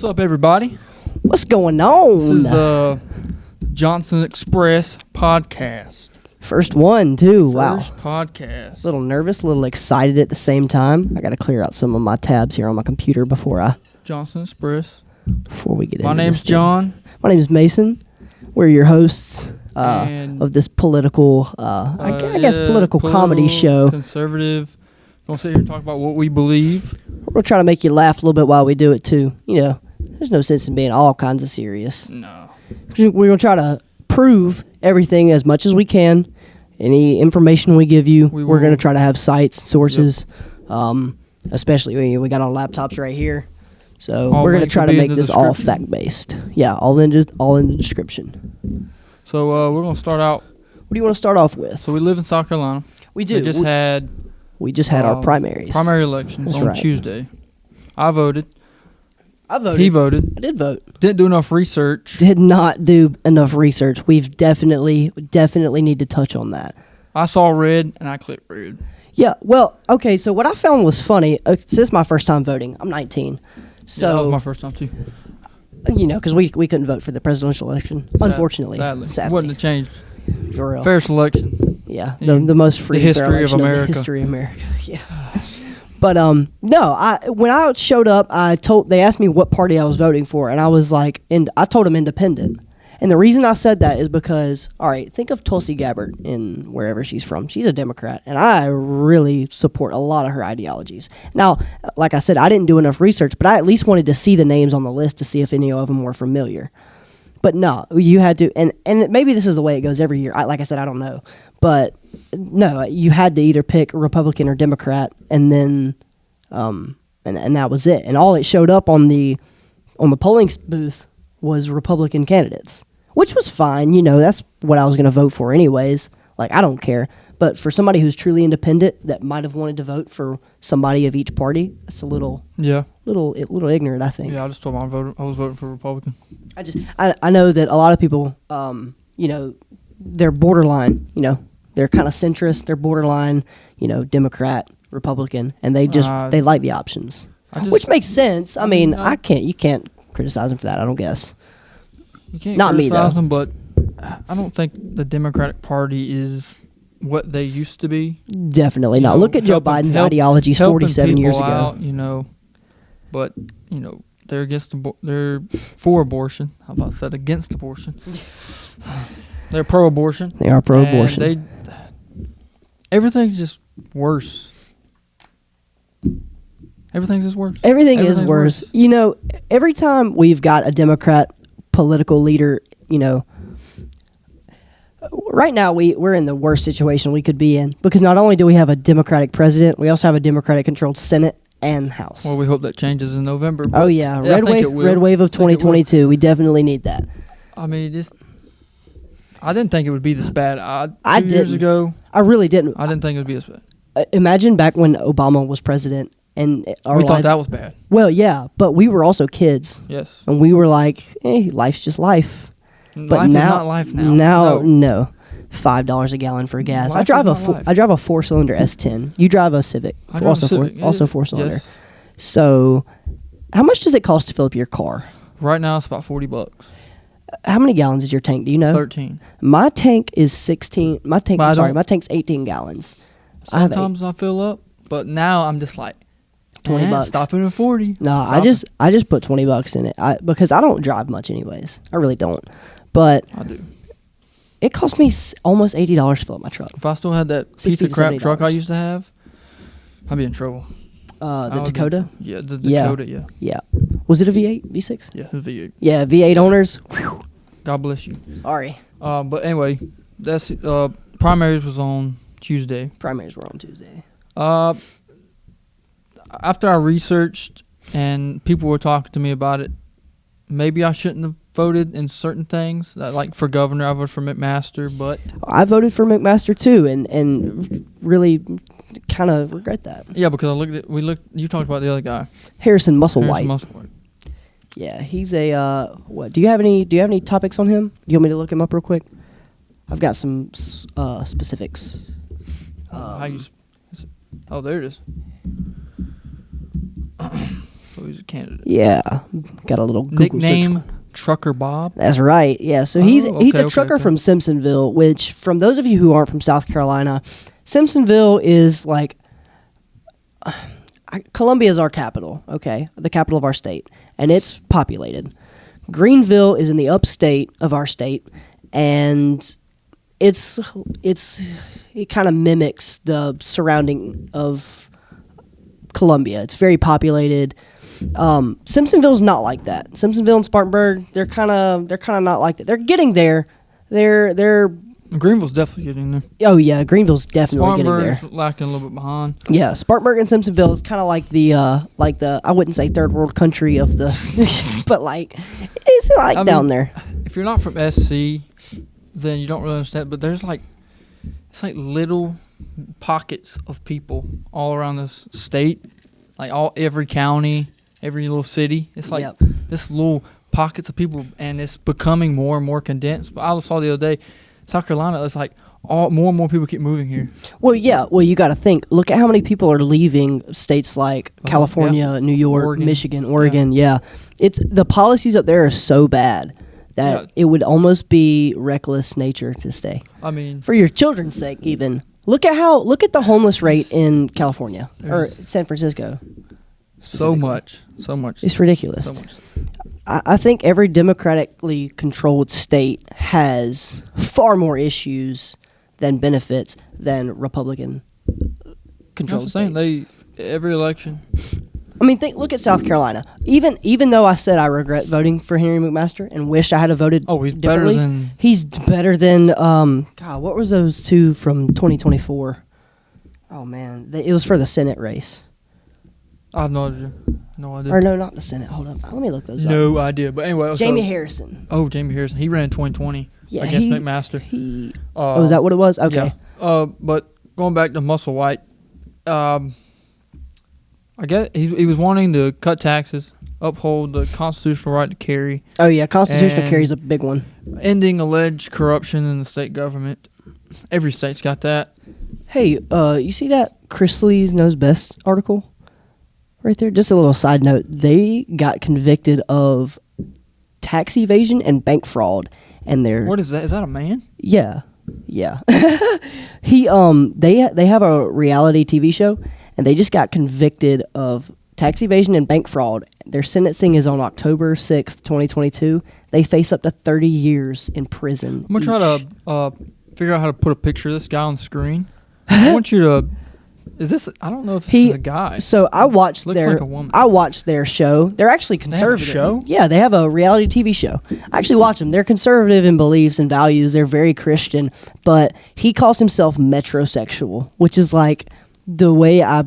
What's up, everybody? What's going on? This is the Johnson Express podcast. First one, too. First Wow. podcast. A little nervous, a little excited at the same time. I got to clear out some of my tabs here on my computer before Johnson Express. we get into My name's this thing. John. My name is Mason. We're your hosts And, of this political, I guess, political comedy show. Conservative. Gonna sit here and talk about what we believe. We'll try to make you laugh a little bit while we do it, too. You know, there's no sense in being all kinds of serious. No. We're going to try to prove everything as much as we can. Any information we give you, we're going to try to have cites, sources, especially we got our laptops right here. So we're going to try to make this all fact-based. Yeah, all in the description. So we're going to start out. What do you want to start off with? So we live in South Carolina. We do. We just had our primaries. Primary elections on Tuesday. I voted. He voted. I did vote. Didn't do enough research. Did not do enough research. We've definitely need to touch on that. I saw red and I clicked red. Yeah, well, okay, so what I found was funny, this is my first time voting. I'm 19. So yeah, that was my first time too. You know, because we couldn't vote for the presidential election, unfortunately. Sadly. Wouldn't have changed. For real. Fair selection. Yeah, the most free history of America. The history of America. Yeah. But no, when I showed up, they asked me what party I was voting for, and I was like, I told them independent. And the reason I said that is because, all right, think of Tulsi Gabbard in wherever she's from. She's a Democrat, and I really support a lot of her ideologies. Now, like I said, I didn't do enough research, but I at least wanted to see the names on the list to see if any of them were familiar. But no, you had to, and maybe this is the way it goes every year. Like I said, I don't know. But no, you had to either pick Republican or Democrat, and then, and that was it. And all it showed up on the polling booth was Republican candidates, which was fine. You know, that's what I was going to vote for anyways. Like, I don't care. But for somebody who's truly independent that might have wanted to vote for somebody of each party, that's a little ignorant, I think. Yeah, I just told my voter I was voting for Republican. I know that a lot of people, you know, they're borderline. You know, they're kind of centrist. They're borderline. You know, Democrat, Republican, and they like the options, which makes sense. I mean, you can't criticize them for that. I don't guess. You can't Not criticize me though. them, but I don't think the Democratic Party is what they used to be. Definitely not. Look at Joe Biden's ideologies 47 years ago. Out, you know, but you know they're they're for abortion. How about that? Against abortion. They're pro-abortion. They are pro-abortion. Everything's just worse. Everything's just worse. Everything is worse. You know, every time we've got a Democrat political leader, you know, right now we're in the worst situation we could be in, because not only do we have a Democratic president, we also have a Democratic-controlled Senate and House. Well, we hope that changes in November. Oh yeah, red wave of 2022. We definitely need that. I mean, I didn't think it would be this bad. Two didn't. years ago, I really didn't. I didn't think it would be this bad. Imagine back when Obama was president, and we thought that was bad. Well, yeah, but we were also kids. Yes. And we were like, hey, life's just life. But life is not life now. No. $5 a gallon for gas. I drive a 4-cylinder S10. You drive a Civic. Also 4-cylinder. Yes. So, how much does it cost to fill up your car? Right now, it's about $40. How many gallons is your tank? Do you know? 13. My tank is 16. My tank's 18 gallons. Sometimes I fill up, but now I'm just like $20. Stopping at 40. No, I just put $20 in it because I don't drive much anyways. I really don't. But I do. It cost me almost $80 to fill up my truck. If I still had that piece of crap truck I used to have, I'd be in trouble. The Dakota? The Dakota, yeah. Yeah. Was it a V8? V6? Yeah, it was V8. Yeah, V8 owners. Whew. God bless you. Sorry. But anyway, that's primaries was on Tuesday. Primaries were on Tuesday. After I researched and people were talking to me about it, maybe I shouldn't have voted in certain things. Like for governor, I voted for McMaster, but I voted for McMaster too, and really kind of regret that. Yeah, because you talked about the other guy, Harrison Musselwhite. Yeah, he's a what? Do you have any topics on him? Do you want me to look him up real quick? I've got some specifics. Oh, there it is. So he's a candidate. Yeah, got a little Google Nickname search. Trucker Bob. That's right. Yeah, so he's a trucker from Simpsonville, which, from those of you who aren't from South Carolina, Simpsonville is like Columbia is our capital. Okay, the capital of our state, and it's populated. Greenville is in the upstate of our state, and it kind of mimics the surrounding of Columbia. It's very populated. Simpsonville's not like that. Simpsonville and Spartanburg, they're kind of not like that. They're getting there. They're Greenville's definitely getting there. Oh yeah, Greenville's definitely getting there. Spartanburg's lacking a little bit behind. Yeah, Spartanburg and Simpsonville is kind of like the I wouldn't say third world country of the, but like it's like down there. If you're not from SC, then you don't really understand. But there's it's like little pockets of people all around this state, like every county, every little city. It's like this little pockets of people, and it's becoming more and more condensed. But I saw the other day, South Carolina, it's like more and more people keep moving here. Well, yeah. Well, you got to think. Look at how many people are leaving states like California, New York, Michigan, Oregon. Yeah. It's the policies up there are so bad that it would almost be reckless nature to stay. I mean, for your children's sake, even look at the homeless rate in California or San Francisco. So much. It's ridiculous. So much. I think every democratically controlled state has far more issues than benefits than Republican controlled states. Every election. I mean, look at South Carolina. Even though I said I regret voting for Henry McMaster and wish I had voted differently, he's better than God. What was those two from 2024? Oh man, it was for the Senate race. I have no idea. Or no, not the Senate. Hold up. Let me look those up. No idea. But anyway. Jamie Harrison. Oh, Jamie Harrison. He ran in 2020 against McMaster. Is that what it was? Okay. Yeah. But going back to Musselwhite, I guess he was wanting to cut taxes, uphold the constitutional right to carry. Oh, yeah. Constitutional carry is a big one. Ending alleged corruption in the state government. Every state's got that. Hey, you see that Chris Lee's Knows Best article? Right there, just a little side note. They got convicted of tax evasion and bank fraud, and they're what is that? Is that a man? Yeah. He they have a reality TV show, and they just got convicted of tax evasion and bank fraud. Their sentencing is on October 6th, 2022. They face up to 30 years in prison. I'm gonna try to figure out how to put a picture of this guy on the screen. I want you to. Is this? I don't know if this is a guy. So I watched Looks like a woman. I watched their show. They're actually conservative. They have a show? Yeah, they have a reality TV show. I actually watch them. They're conservative in beliefs and values. They're very Christian. But he calls himself metrosexual, which is like the way I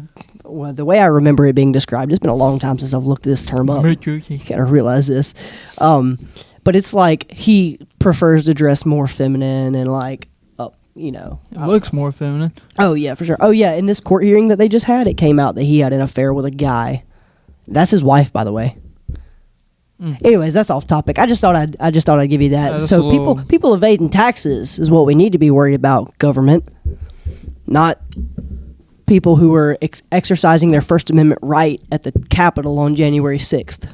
remember it being described. It's been a long time since I've looked this term up. You gotta realize this. But it's like he prefers to dress more feminine and like. It looks more feminine. Oh, yeah, for sure. Oh, yeah, in this court hearing that they just had, it came out that he had an affair with a guy. That's his wife, by the way. Anyways, that's off topic. I just thought I'd give you that. So people evading taxes is what we need to be worried about, government. Not people who are exercising their First Amendment right at the Capitol on January 6th.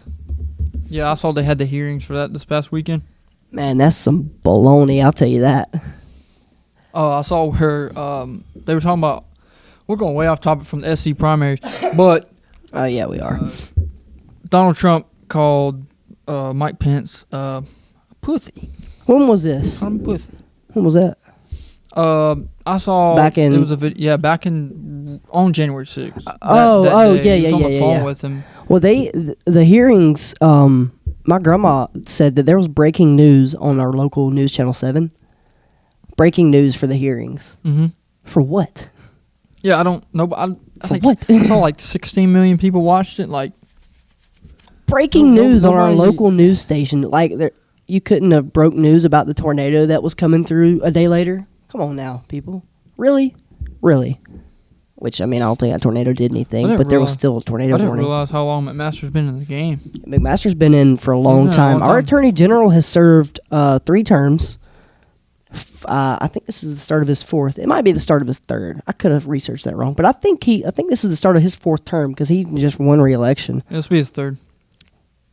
Yeah, I saw they had the hearings for that this past weekend. Man, that's some baloney, I'll tell you that. Oh, I saw where they were talking about. We're going way off topic from the SC primaries, but oh yeah, we are. Donald Trump called Mike Pence pussy. When was this? Pussy. When was that? I saw back in. It was a video. Yeah, back in on January 6th. Yeah. On the phone with him. Well, the hearings. My grandma said that there was breaking news on our local news channel 7. Breaking news for the hearings. Mm-hmm. For what? Yeah, I don't know. I think what? I saw like 16 million people watched it. Like breaking news on our local news station. Like you couldn't have broke news about the tornado that was coming through a day later. Come on now, people. Really? Which I mean, I don't think that tornado did anything, but there was still a tornado warning. I didn't realize how long McMaster's been in the game. McMaster's been in for a long time. Our Attorney General has served 3 terms. I think this is the start of his fourth. It might be the start of his third. I could have researched that wrong, but I think this is the start of his fourth term because he just won re-election. This will be his third.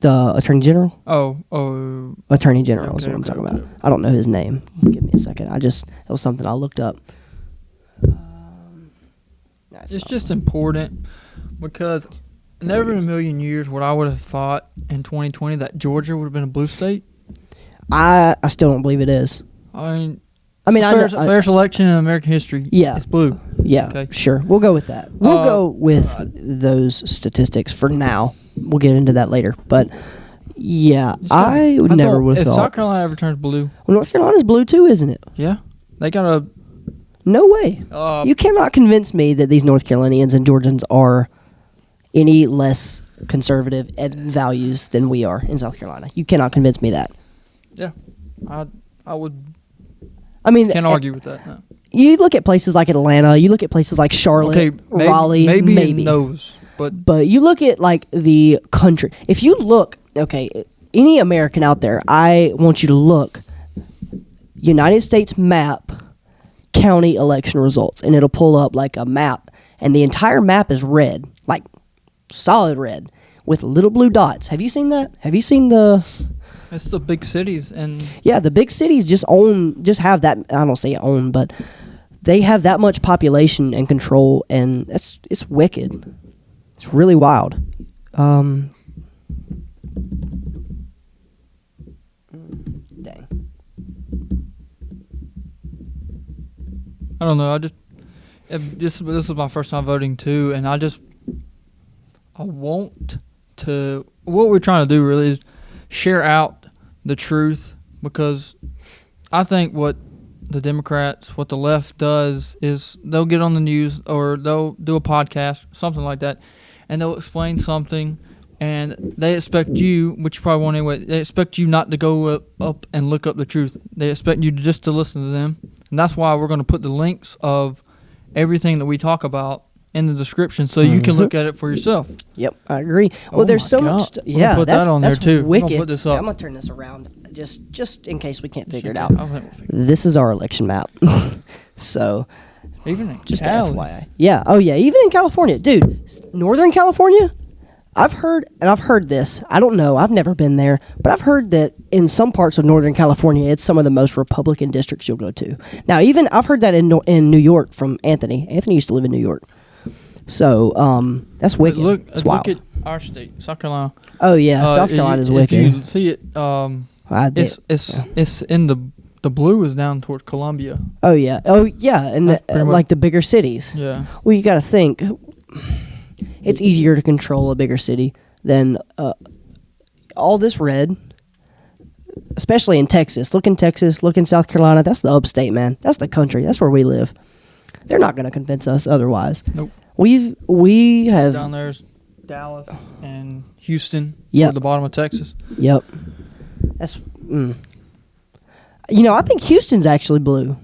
The Attorney General? Oh. Attorney General is Okay, what I'm talking okay. about. I don't know his name. Give me a second. That was something I looked up. It's just important because never in a million years would I would have thought in 2020 that Georgia would have been a blue state. I still don't believe it is. I mean, Fairest fairest election in American history. Yeah. It's blue. Yeah, Okay. sure. We'll go with that. We'll go with those statistics for now. We'll get into that later. But yeah, I never would have if thought. South Carolina ever turns blue, Well, North Carolina's blue too, isn't it? yeah, they got a. No way. You cannot convince me that these North Carolinians and Georgians are any less conservative at values than we are in South Carolina. You cannot convince me that. Yeah, I would. I mean, Can't argue with that. No. You look at places like Atlanta. You look at places like Charlotte, Okay, Raleigh, maybe in those, but you look at like the country. If you look, okay, any American out there, I want you to look United States map, county election results, and it'll pull up like a map, and the entire map is red, like solid red, with little blue dots. Have you seen that? Have you seen the? it's the big cities and Yeah, the big cities just have that. I don't say own, but they have that much population and control, and it's wicked. It's really wild. Dang. I don't know. This is my first time voting too, and I want to. What we're trying to do really is share out the truth, because I think what the Democrats, what the left does is they'll get on the news or they'll do a podcast, something like that, and they'll explain something, and they expect you, which you probably won't anyway, they expect you not to go up and look up the truth. They expect you just to listen to them, and that's why we're going to put the links of everything that we talk about in the description so you can look at it for yourself. Yep, I agree. Well, Oh there's my so God. much. We're gonna put that on there, that's too. We're gonna Wicked. put this up. I'm gonna turn this around just in case we can't figure it I out. think we'll figure This is our election map. So, it. Even in just Cali. FYI. Yeah. Oh yeah. Even in California, dude. Northern California. I've heard this. I don't know. I've never been there, but I've heard that in some parts of Northern California, it's some of the most Republican districts you'll go to. Now, even I've heard that in New York from Anthony. Anthony used to live in New York. So that's wicked. It's wild. Look at our state, South Carolina. Oh yeah, South Carolina's wicked. If you see it, it's in the blue is down towards Columbia. Oh yeah, and That's pretty much- like the bigger cities. Yeah. Well, you got to think it's easier to control a bigger city than all this red, especially in Texas. Look in Texas, look in South Carolina. That's the upstate, man. That's the country. That's where we live. They're not going to convince us otherwise. Nope. We have Down there's Dallas and Houston. Yep. At the bottom of Texas. Yep. That's. I think Houston's actually blue.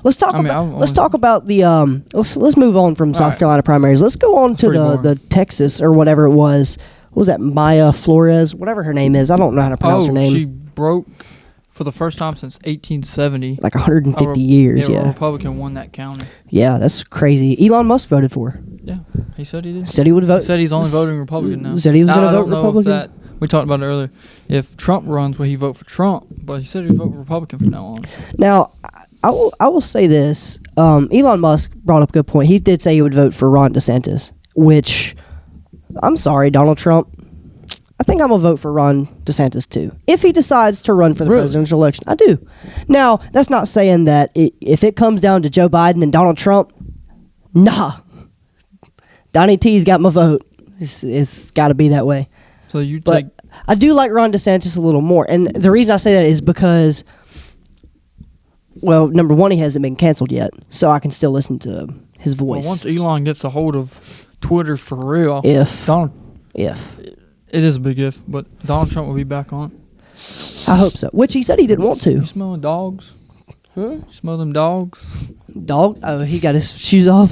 Let's talk let's talk about the let's move on from South right. Carolina primaries. Let's go on to the Texas or whatever it was. What was that? Maya Flores, whatever her name is. I don't know how to pronounce her name. She broke for the first time since 1870. Like 150 years, A yeah. Republican won that county. Yeah, that's crazy. Elon Musk voted for her. Yeah, he said he did. Said he would vote. He said he's only voting Republican now. Said he was Now, going to I vote don't know Republican. If that, we talked about it earlier. If Trump runs, will he vote for Trump? But he said he'd vote Republican from now on. Now, I will say this. Elon Musk brought up a good point. He did say he would vote for Ron DeSantis, which, I'm sorry, Donald Trump. I think I'm going to vote for Ron DeSantis, too. If he decides to run for the presidential election, I do. Now, that's not saying that if it comes down to Joe Biden and Donald Trump, nah. Donnie T's got my vote. It's got to be that way. So you But take... I do like Ron DeSantis a little more. And the reason I say that is because, well, number one, he hasn't been canceled yet. So I can still listen to his voice. Well, once Elon gets a hold of Twitter for real... If. It is a big if, but Donald Trump will be back on. I hope so. Which he said he didn't want to. You smelling dogs? Huh? You smell them dogs? Dog? Oh, he got his shoes off.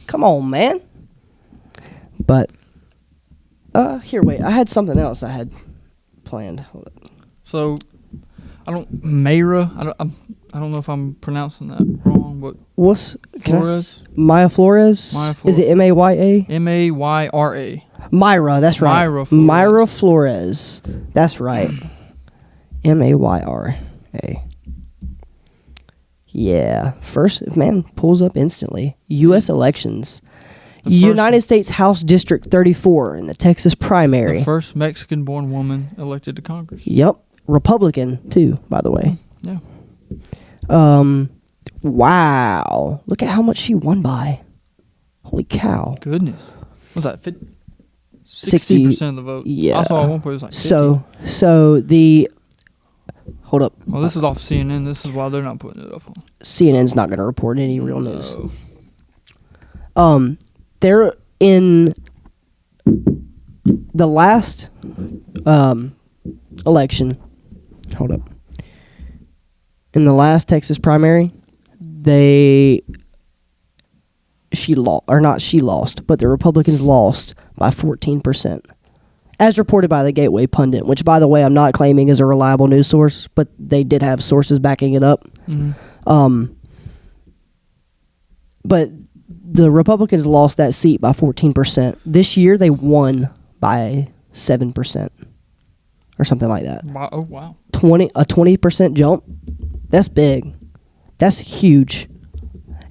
Come on, man. But, here, wait. I had something else I had planned. Hold on. So, I don't know if I'm pronouncing that wrong, but What's Flores? Maya Flores? Maya Is it Maya? Mayra. Myra, that's right. Myra Flores. Myra Flores. That's right. Mayra. Yeah. First, man, pulls up instantly. U.S. elections. United States House District 34 in the Texas primary. The first Mexican-born woman elected to Congress. Yep. Republican, too, by the way. Yeah. Wow. Look at how much she won by. Holy cow. Goodness. What's that? 60% of the vote. Yeah. I saw at one point it was like 50. So the... Hold up. Well, this is off CNN. This is why they're not putting it up. CNN's not going to report any real news. No. They're in the last election. Hold up. In the last Texas primary, she lost, but the Republicans lost by 14%. As reported by the Gateway Pundit, which, by the way, I'm not claiming is a reliable news source, but they did have sources backing it up. Mm-hmm. But the Republicans lost that seat by 14%. This year, they won by 7% or something like that. Wow. Oh, wow. A 20% jump. That's big. That's huge.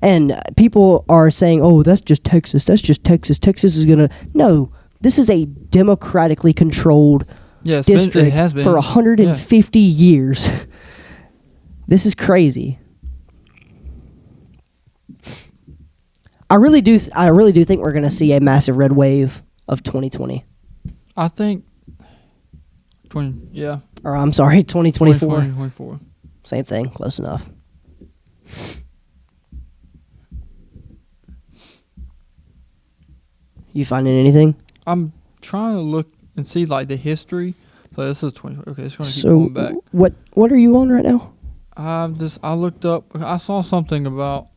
And people are saying, "Oh, that's just Texas. That's just Texas. Texas is gonna." No, this is a democratically controlled district it has been for 150 years. This is crazy. I really do think we're gonna see a massive red wave of 2020. I think 20. Yeah. Or I'm sorry, 2024. 2024. Same thing. Close enough. You finding anything? I'm trying to look and see like the history. So this is 20. Okay, it's going to keep going back. What are you on right now? I looked up. I saw something about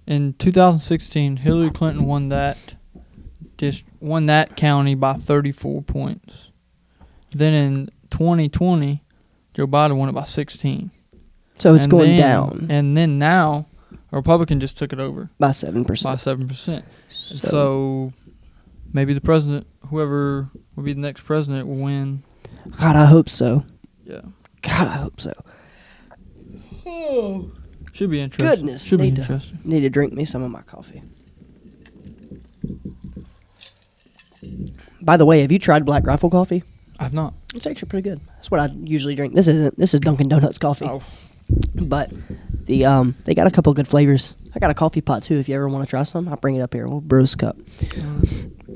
in 2016, Hillary Clinton won that county by 34 points. Then in 2020, Joe Biden won it by 16. So it's going down. And then now, a Republican just took it over by 7%. By 7%. So maybe the president, whoever will be the next president, will win. God, I hope so. Yeah. God, I hope so. Oh. Should be interesting. Goodness. Should be interesting. Need to drink me some of my coffee. By the way, have you tried Black Rifle coffee? I've not. It's actually pretty good. That's what I usually drink. This is Dunkin' Donuts coffee. Oh. But they got a couple good flavors. I got a coffee pot too. If you ever want to try some, I'll bring it up here. We'll brew us a cup.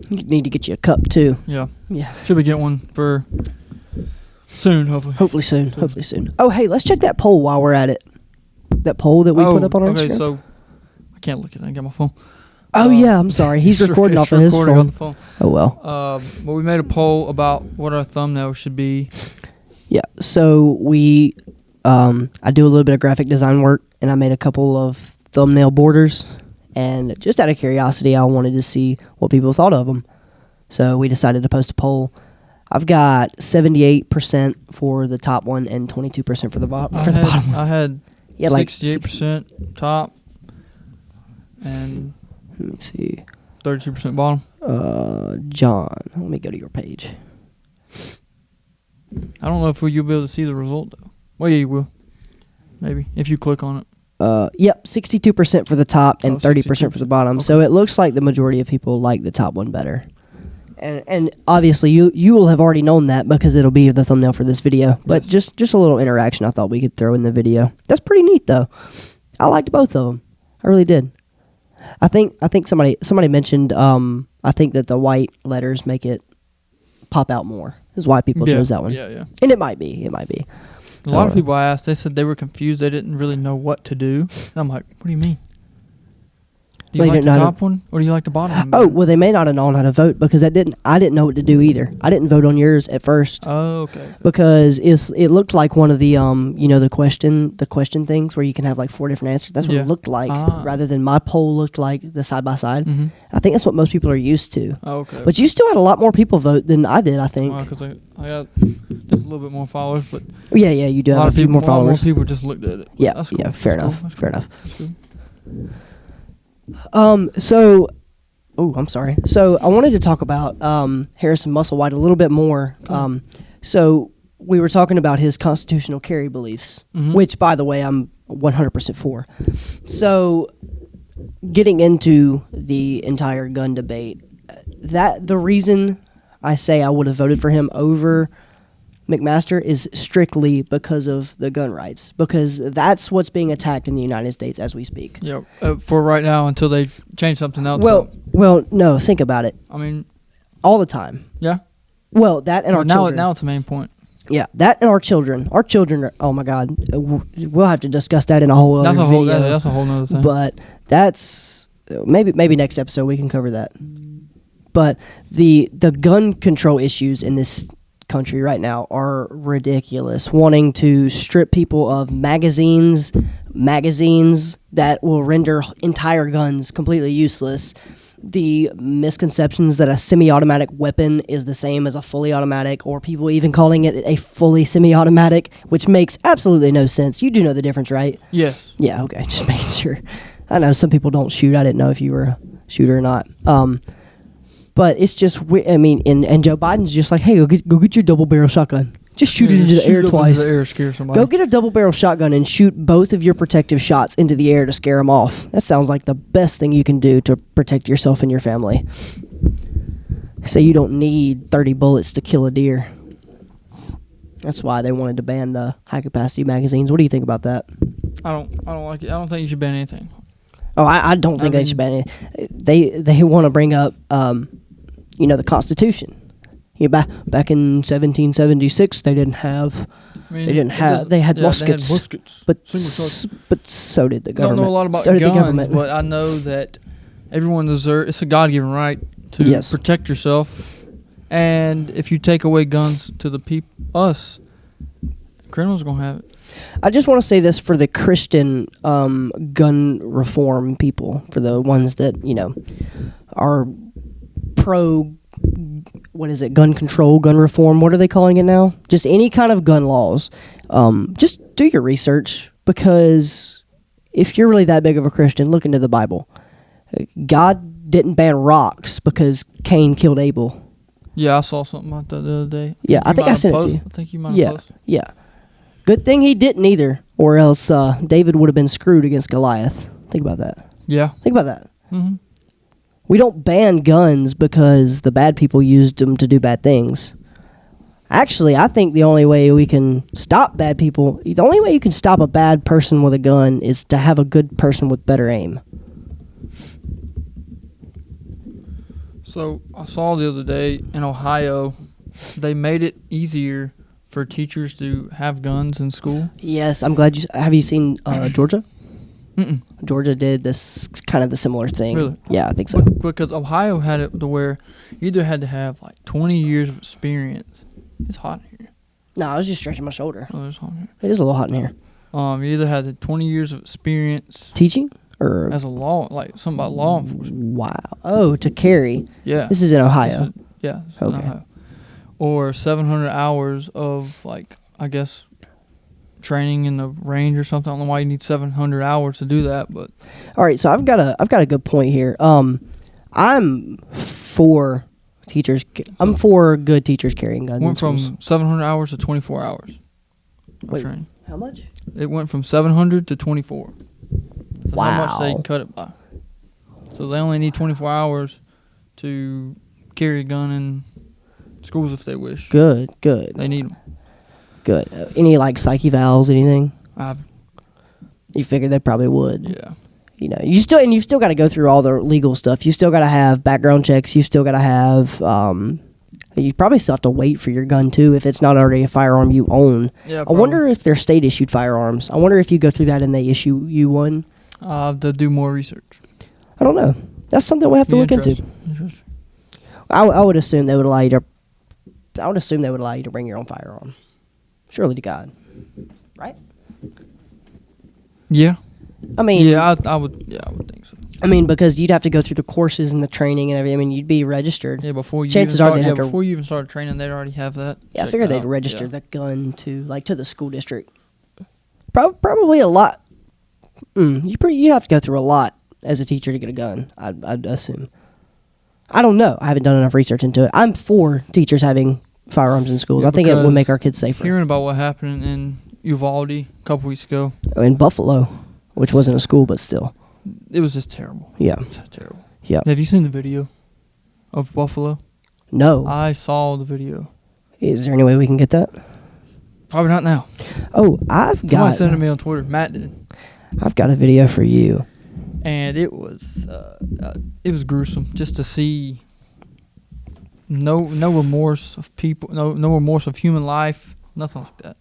You need to get you a cup too. Yeah. Yeah. Should we get one for soon, hopefully. Hopefully soon. Oh, hey, let's check that poll while we're at it. That poll that we put up on our Instagram. Okay, so I can't look at it. I got my phone. Oh, yeah, I'm sorry. He's recording off of his phone. On the phone. Oh, well. Well, we made a poll about what our thumbnail should be. Yeah, so I do a little bit of graphic design work, and I made a couple of thumbnail borders. And just out of curiosity, I wanted to see what people thought of them. So we decided to post a poll. I've got 78% for the top one and 22% for the bottom. I had 68% top and let me see, 32% bottom. John, let me go to your page. I don't know if you'll be able to see the result though. Well, yeah, you will. Maybe if you click on it. Yep, 62% for the top and 30% for the bottom. Okay. So it looks like the majority of people like the top one better. And obviously you will have already known that because it'll be the thumbnail for this video. But yes. just a little interaction I thought we could throw in the video. That's pretty neat though. I liked both of them. I really did. I think somebody mentioned I think that the white letters make it pop out more. This is why people chose that one. Yeah. And it might be. A lot of people I asked, they said they were confused. They didn't really know what to do. And I'm like, what do you mean? Do you like the top one or do you like the bottom one? Oh, well, they may not have known how to vote because I didn't know what to do either. I didn't vote on yours at first. Oh, okay. Because it looked like one of the the question things where you can have like 4 different answers. That's what it looked like, rather than my poll looked like the side by side. I think that's what most people are used to. Oh, okay. But you still had a lot more people vote than I did, I think. Because I got just a little bit more followers, but yeah, you do have a few more followers. A lot more people just looked at it. Yeah, that's cool. yeah, fair enough. Fair enough. I'm sorry. So I wanted to talk about Harrison Musselwhite a little bit more. So we were talking about his constitutional carry beliefs, which, by the way, I'm 100% for. So getting into the entire gun debate, the reason I say I would have voted for him over McMaster is strictly because of the gun rights, because that's what's being attacked in the United States as we speak. Yeah, for right now until they change something else. Well, no, think about it. I mean, all the time. Yeah. Well, that and our children. Now it's the main point. Yeah, that and our children. Our children are, oh my God, we'll have to discuss that in a whole other video. That's a whole nother thing. But that's, maybe next episode we can cover that. But the gun control issues in this country right now are ridiculous. Wanting to strip people of magazines that will render entire guns completely useless. The misconceptions that a semi-automatic weapon is the same as a fully automatic, or people even calling it a fully semi-automatic, which makes absolutely no sense. You do know the difference, right? Yes. Yeah, okay, just making sure. I know some people don't shoot. I didn't know if you were a shooter or not. But it's just, I mean, and Joe Biden's just like, hey, go get your double-barrel shotgun. Just shoot it into the air twice. Into the air, scare somebody. Go get a double-barrel shotgun and shoot both of your protective shots into the air to scare them off. That sounds like the best thing you can do to protect yourself and your family. So you don't need 30 bullets to kill a deer. That's why they wanted to ban the high-capacity magazines. What do you think about that? I don't like it. I don't think you should ban anything. Oh, I don't think they should ban anything. They want to bring up, the Constitution. Back in 1776, they didn't have. They had muskets. They had muskets. But so did the government. I don't know a lot about guns, but I know that everyone deserves. It's a God-given right to protect yourself, and if you take away guns to the us, criminals are gonna have it. I just want to say this for the Christian gun reform people, for the ones that are pro. What is it? Gun control, gun reform. What are they calling it now? Just any kind of gun laws. Just do your research, because if you're really that big of a Christian, look into the Bible. God didn't ban rocks because Cain killed Abel. Yeah, I saw something about that the other day. I think I sent it to you. I think you might have posted. Yeah. Good thing he didn't either, or else David would have been screwed against Goliath. Think about that. Yeah. Think about that. Mm-hmm. We don't ban guns because the bad people used them to do bad things. Actually, I think the only way we can stop bad people, the only way you can stop a bad person with a gun is to have a good person with better aim. So I saw the other day in Ohio, they made it easier for teachers to have guns in school. Yes, I'm glad have you seen Georgia? Mm-mm. Georgia did this kind of the similar thing. Really? Yeah, I think so. Because Ohio had it to where you either had to have like 20 years of experience. It's hot in here. No, I was just stretching my shoulder. Oh, it's hot in here. It is a little hot in here. You either had 20 years of experience teaching or as a law, like something about law enforcement. Wow. Oh, to carry. Yeah. This is in Ohio. This is okay. In Ohio. Or 700 hours of, like, I guess, training in the range or something. I don't know why you need 700 hours to do that, but all right. So I've got a good point here. I'm for teachers. I'm for good teachers carrying guns. Went from 700 hours to 24 hours of training. How much? It went from 700 to 24. That's wow. how much they cut it by. So they only need 24 hours to carry a gun in schools if they wish. Good. They need them. Good. Any like psyche valves, anything? You figured they probably would. Yeah. You still got to go through all the legal stuff. You still got to have background checks. You still got to have. You probably still have to wait for your gun too if it's not already a firearm you own. Yeah. I wonder if they're state issued firearms. I wonder if you go through that and they issue you one. To do more research. I don't know. That's something we have to look into. Interesting. I would assume they would allow you to. I would assume they would allow you to bring your own firearm. Surely to God, right? Yeah. I mean, I would think so. I mean, because you'd have to go through the courses and the training and everything. I mean, you'd be registered. Yeah, before you Chances even are start, they'd have to. before you even started training, they'd already have that. Yeah, I checked figured they'd out. register the gun to the school district. Probably a lot. You'd have to go through a lot as a teacher to get a gun. I'd assume. I don't know. I haven't done enough research into it. I'm for teachers having firearms in schools. Yeah, I think it would make our kids safer. Hearing about what happened in Uvalde a couple weeks ago, In Buffalo, which wasn't a school, but still. it was just terrible. Yeah. Just terrible. Yeah. Have you seen the video of Buffalo? No. I saw the video. Is there any way we can get that? Probably not now. Oh, I've Somebody got. sent it to me on Twitter. Matt did. I've got a video for you. And it was gruesome just to see no remorse of people, no remorse of human life, nothing like that.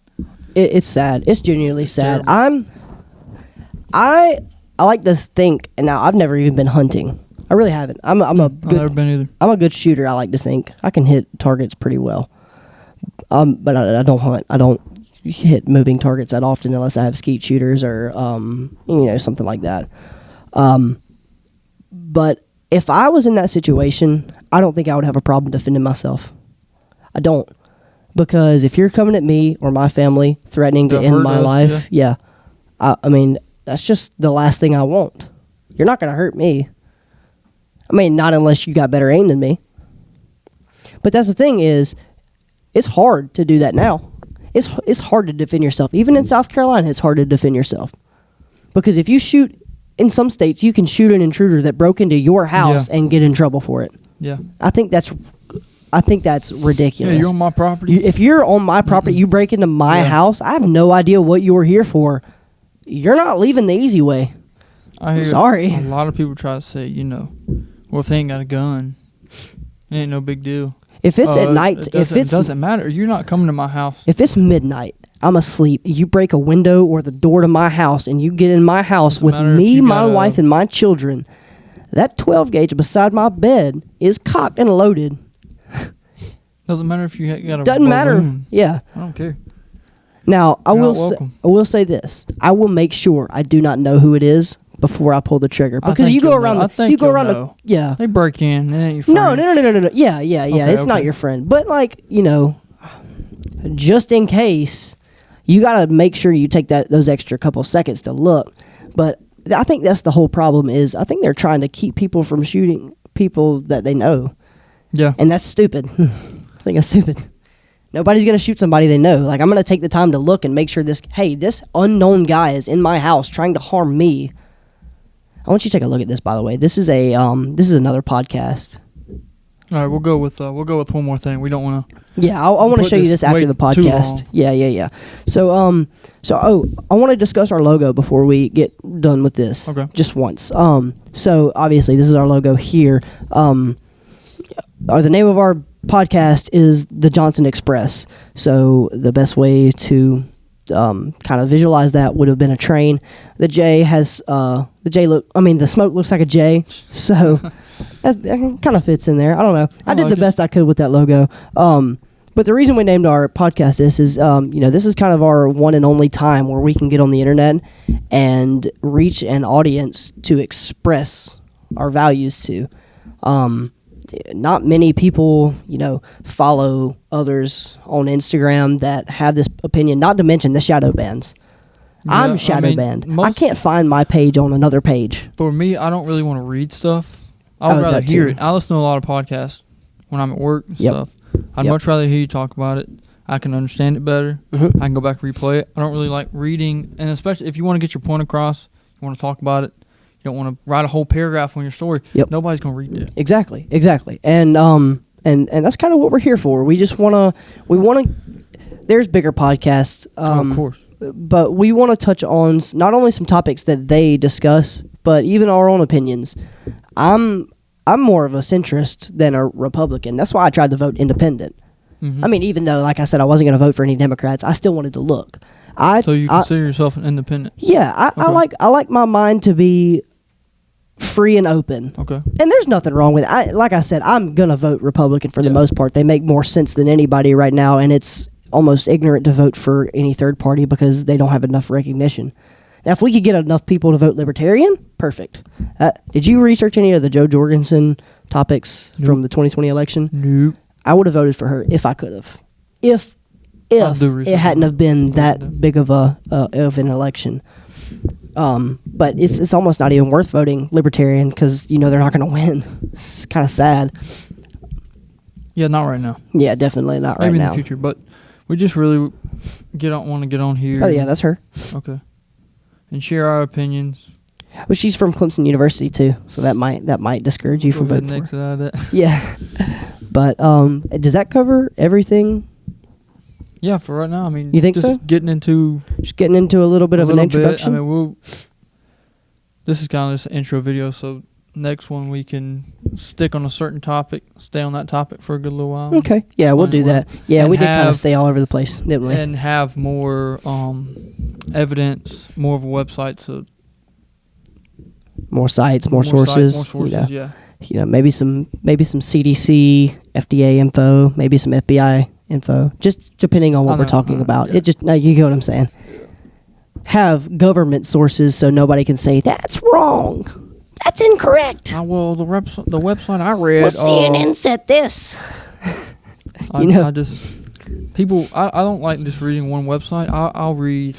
It's sad. It's genuinely sad. terrible. I like to think, and now I've never even been hunting. I really haven't. I'm a I've never good. been either. I'm a good shooter. I like to think I can hit targets pretty well. But I don't hunt. I don't hit moving targets that often unless I have skeet shooters or something like that. But if I was in that situation, I don't think I would have a problem defending myself. I don't. Because if you're coming at me or my family threatening to To end hurt my us, life, I mean, that's just the last thing I want. You're not going to hurt me. I mean, not unless you got better aim than me. But that's the thing is, it's hard to do that now. It's hard to defend yourself. Even in South Carolina, it's hard to defend yourself. Because if you shoot, in some states, you can shoot an intruder that broke into your house and get in trouble for it. Yeah. I think that's ridiculous. Yeah, you're on my property. If you're on my property, you break into my house, I have no idea what you were here for. You're not leaving the easy way. I hear sorry. A lot of people try to say, well, if they ain't got a gun, it ain't no big deal. If it's at night, it doesn't matter. You're not coming to my house. If it's midnight, I'm asleep, you break a window or the door to my house and you get in my house with me, my wife, and my children, that 12 gauge beside my bed is cocked and loaded. Doesn't matter if you got a Doesn't matter. balloon. Yeah. I don't care. Now, I You're not will welcome. say this. I will make sure I do not know who it is before I pull the trigger. I Because think you go you'll around know. I the think you go you'll around know. the yeah. They break in. It ain't your friend. No. Yeah. It's not Okay. your friend. But just in case, you got to make sure you take those extra couple seconds to look. But I think that's the whole problem is I think they're trying to keep people from shooting people that they know. Yeah. And that's stupid. I think that's stupid. Nobody's going to shoot somebody they know. Like, I'm going to take the time to look and make sure this unknown guy is in my house trying to harm me. I want you to take a look at this, by the way. This is another podcast. All right, we'll go with one more thing. We don't want to. Yeah, I want to put show you this this after way the too podcast. long. Yeah. So I want to discuss our logo before we get done with this. Okay. Just once. So obviously this is our logo here. The name of our podcast is the Johnson Express. So the best way to kind of visualize that would have been a train. The smoke looks like a J. So that kind of fits in there. I don't know. I did the best I could with that logo. But the reason we named our podcast this is, this is kind of our one and only time where we can get on the internet and reach an audience to express our values to. Not many people, follow others on Instagram that have this opinion, not to mention the shadow bans. I'm shadow banned. I can't find my page on another page. For me, I don't really want to read stuff. I would rather hear it. I listen to a lot of podcasts when I'm at work and stuff. I'd much rather hear you talk about it. I can understand it better. Mm-hmm. I can go back and replay it. I don't really like reading, and especially if you want to get your point across, you want to talk about it. You don't want to write a whole paragraph on your story. Yep. Nobody's going to read that. Exactly. And that's kind of what we're here for. We just want to. There's bigger podcasts. Of course. But we want to touch on not only some topics that they discuss, but even our own opinions. I'm more of a centrist than a Republican. That's why I tried to vote independent. Mm-hmm. I mean, even though, like I said, I wasn't going to vote for any Democrats, I still wanted to look. So you consider yourself an independent? Yeah, I like my mind to be free and open. Okay. And there's nothing wrong with it. Like I said, I'm going to vote Republican for the most part. They make more sense than anybody right now, and it's almost ignorant to vote for any third party because they don't have enough recognition. Now, if we could get enough people to vote Libertarian, perfect. Did you research any of the Jo Jorgensen topics from the 2020 election? Nope. I would have voted for her if I could have. If it hadn't have been that big of an election. But it's almost not even worth voting Libertarian because they're not going to win. It's kind of sad. Yeah, not right now. Yeah, definitely not right now. Maybe in the future, but we just really want to get on here. Oh yeah, that's her. Okay. And share our opinions. Well, she's from Clemson University too, so that might discourage you from voting for her. Out of that. Yeah. But does that cover everything? Yeah, for right now. I mean, you think just so? Just getting into a little bit of an introduction. I mean, this is kind of just an intro video, so next one we can stick on a certain topic, stay on that topic for a good little while. Okay. Yeah, we'll do that. Yeah, we did kind of stay all over the place, didn't we? And have more evidence, more of a website, so more sites, more sources. More sources, yeah. Maybe some CDC, FDA info, maybe some FBI info, just depending on what we're talking about. Yeah. You get what I'm saying. Have government sources so nobody can say that's wrong, that's incorrect. Well, the website I read, well, CNN said this. I don't like just reading one website. I'll read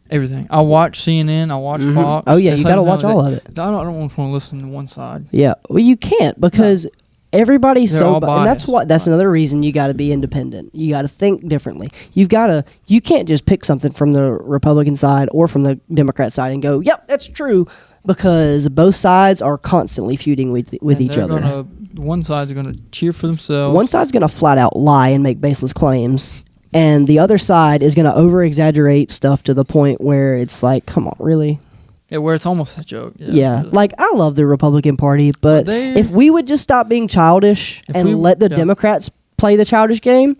everything. I watch CNN. I watch Fox. Oh yeah, you gotta watch all of it. I don't want to listen to one side. Yeah, well you can't because everybody's They're so all biased. and that's another reason you got to be independent. You got to think differently. You can't just pick something from the Republican side or from the Democrat side and go, "Yep, that's true," because both sides are constantly feuding with each other. One side's going to cheer for themselves. One side's going to flat out lie and make baseless claims. And the other side is going to over-exaggerate stuff to the point where it's like, come on, really? Yeah, where it's almost a joke. Yeah. Like, I love the Republican Party, but if we would just stop being childish and let the Democrats play the childish game,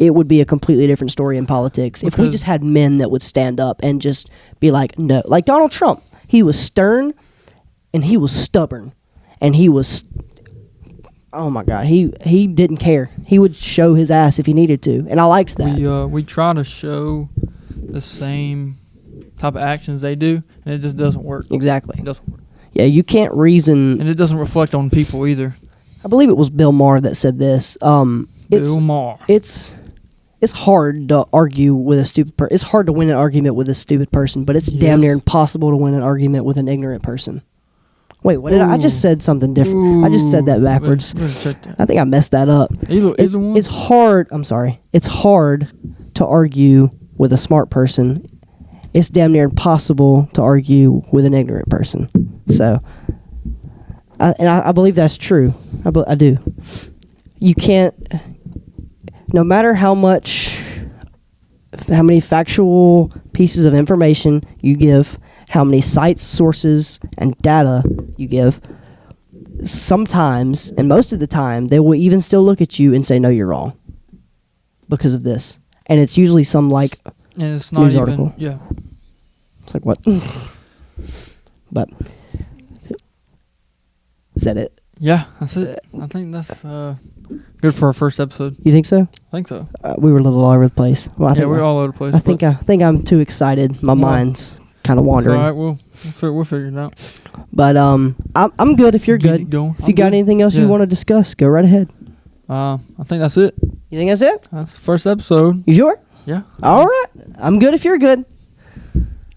it would be a completely different story in politics. If we just had men that would stand up and just be like, no. Like Donald Trump, he was stern and he was stubborn. And he was... Oh my God, he didn't care. He would show his ass if he needed to, and I liked that. We try to show the same type of actions they do, and it just doesn't work. Exactly. It doesn't work. Yeah, you can't reason, and it doesn't reflect on people either. I believe it was Bill Maher that said this. Bill Maher. It's hard to argue with a stupid person. It's hard to win an argument with a stupid person, but it's damn near impossible to win an argument with an ignorant person. Wait, what did I just said something different. I just said that backwards. I think I messed that up. It's hard. I'm sorry. It's hard to argue with a smart person. It's damn near impossible to argue with an ignorant person. So, I believe that's true. I do. You can't. No matter how many factual pieces of information you give, how many sites, sources, and data you give, sometimes, and most of the time, they will even still look at you and say, no, you're wrong because of this. And it's usually some, and it's not news even, article. Yeah. It's like, what? But, is that it? Yeah, that's it. I think that's good for our first episode. You think so? I think so. We were a little all over the place. Well, we're all over the place. I think I'm too excited. My mind's kind of wandering. All right, we'll figure it out. But I'm good if you're good. If you got anything else you want to discuss, go right ahead. I think that's it. You think that's it? That's the first episode. You sure? Yeah. All right. I'm good if you're good.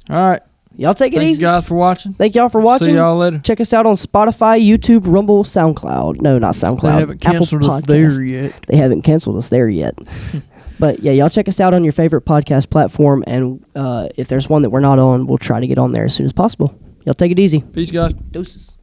All right. Y'all take it easy. Thank you guys for watching. Thank y'all for watching. See y'all later. Check us out on Spotify, YouTube, Rumble, SoundCloud. No, not SoundCloud. They haven't canceled us there yet. They haven't canceled us there yet. But yeah, y'all check us out on your favorite podcast platform, and if there's one that we're not on, we'll try to get on there as soon as possible. Y'all take it easy. Peace, guys. Deuces.